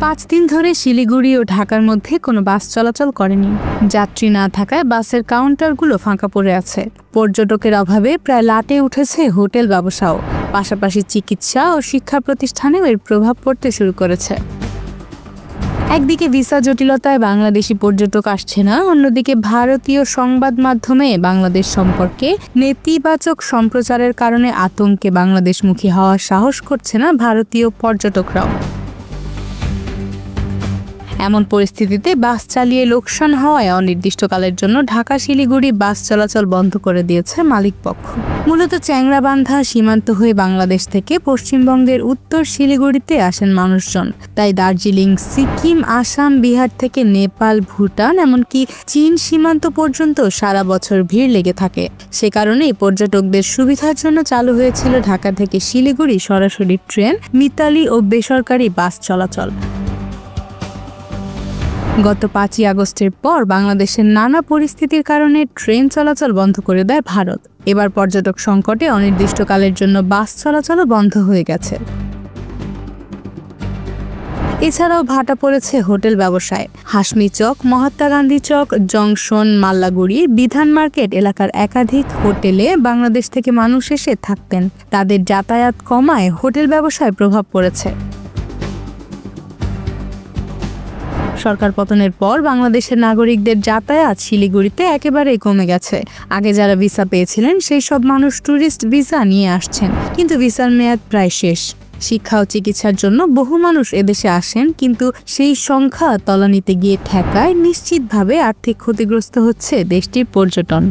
5 দিন ধরে শিলিগুড়ি ও ঢাকার মধ্যে কোনো বাস চলাচল করেনি। যাত্রী না থাকায় বাসের কাউন্টারগুলো ফাঁকা পড়ে আছে। পর্যটকের অভাবে প্রায় লাটে উঠেছে হোটেল ব্যবসাও। পাশাপাশি চিকিৎসা ও শিক্ষা প্রতিষ্ঠানেও এর প্রভাব পড়তে শুরু করেছে। একদিকে ভিসা জটিলতায় বাংলাদেশি পর্যটক আসছে না, অন্যদিকে ভারতীয় সংবাদ মাধ্যমে বাংলাদেশ সম্পর্কে নেতিবাচক সম্প্রচারের কারণে আতঙ্কে বাংলাদেশমুখী হওয়ার সাহস করছে না ভারতীয় পর্যটকরাও। এমন পরিস্থিতিতে বাস চালিয়ে লোকসান হওয়ায় অনির্দিষ্টকালের জন্য ঢাকা শিলিগুড়ি বাস চলাচল বন্ধ করে দিয়েছে মালিকপক্ষ। মূলত চ্যাংড়াবান্ধা সীমান্ত হয়ে বাংলাদেশ থেকে পশ্চিমবঙ্গের উত্তর শিলিগুড়িতে আসেন মানুষজন। তাই দার্জিলিং, সিকিম, আসাম, বিহার থেকে নেপাল, ভুটান এমনকি চীন সীমান্ত পর্যন্ত সারা বছর ভিড় লেগে থাকে। সে কারণেই পর্যটকদের সুবিধার জন্য চালু হয়েছিল ঢাকা থেকে শিলিগুড়ি সরাসরি ট্রেন, মিতালি ও বেসরকারি বাস চলাচল। গত 5ই আগস্টের পর বাংলাদেশের নানা পরিস্থিতির কারণে ট্রেন চলাচল বন্ধ করে দেয় ভারত। এবার পর্যটক সংকটে অনির্দিষ্টকালের জন্য বাস চলাচলও বন্ধ হয়ে গেছে। এছাড়াও ভাটা পড়েছে হোটেল ব্যবসায়। হাসমি চক, মহাত্মা গান্ধী চক, জংশন, মাল্লাগুড়ি, বিধান মার্কেট এলাকার একাধিক হোটেলে বাংলাদেশ থেকে মানুষ এসে থাকতেন। তাদের যাতায়াত কমায় হোটেল ব্যবসায় প্রভাব পড়েছে। সরকার পতনের পর বাংলাদেশের নাগরিকদের যাতায়াত শিলিগুড়িতে একেবারেই কমে গেছে। আগে যারা ভিসা পেয়েছিলেন সেই সব মানুষ ট্যুরিস্ট ভিসা নিয়ে আসছেন, কিন্তু ভিসার মেয়াদ প্রায় শেষ। শিক্ষা ও চিকিৎসার জন্য বহু মানুষ এদেশে আসেন, কিন্তু সেই সংখ্যা তলানিতে গিয়ে ঠেকায় নিশ্চিতভাবে আর্থিক ক্ষতিগ্রস্ত হচ্ছে দেশটির পর্যটন।